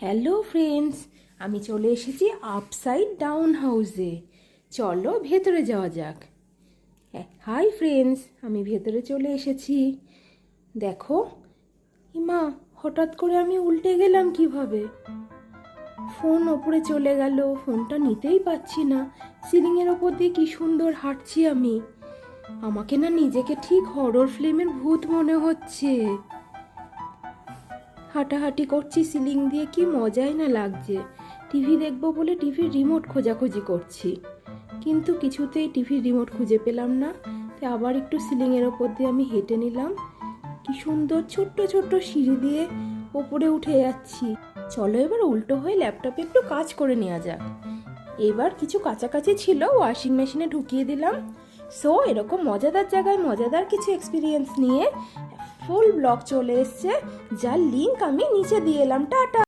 Hello friends, আমি চলে এসেছি আপসাইড ডাউন হাউসে। চলো ভেতরে যাওয়া যাক। হাই ফ্রেন্ডস, আমি ভেতরে চলে এসেছি। দেখো ইমা, হঠাৎ করে আমি উল্টে গেলাম কিভাবে? ফোন ওপরে চলে গেল, ফোনটা নিতেই পাচ্ছি না। সিলিংয়ের ওপর দিয়ে কি সুন্দর হাঁটছি আমি। আমাকে না নিজেকে ঠিক হরর ফিল্মের ভূত মনে হচ্ছে। হাঁটাহাঁটি করছি সিলিং দিয়ে, কি মজাই না লাগছে। টিভি দেখবো বলে টিভির রিমোট খোঁজাখুঁজি করছি, কিন্তু কিছুতেই টিভির রিমোট খুঁজে পেলাম না। তাই আবার একটু সিলিংয়ের ওপর দিয়ে আমি হেঁটে নিলাম। কি সুন্দর ছোট্ট ছোট্ট সিঁড়ি দিয়ে ওপরে উঠে যাচ্ছি। চলো এবার উল্টো হয়ে ল্যাপটপে একটু কাজ করে নেওয়া যাক। এবার কিছু কাছাকাছি ছিল, ওয়াশিং মেশিনে ঢুকিয়ে দিলাম। সো এরকম মজাদার জায়গায় মজাদার কিছু এক্সপিরিয়েন্স নিয়ে ফুল ব্লগ চলে এসছে, যার লিঙ্ক আমি নিচে দিয়ে এলাম। টাটা।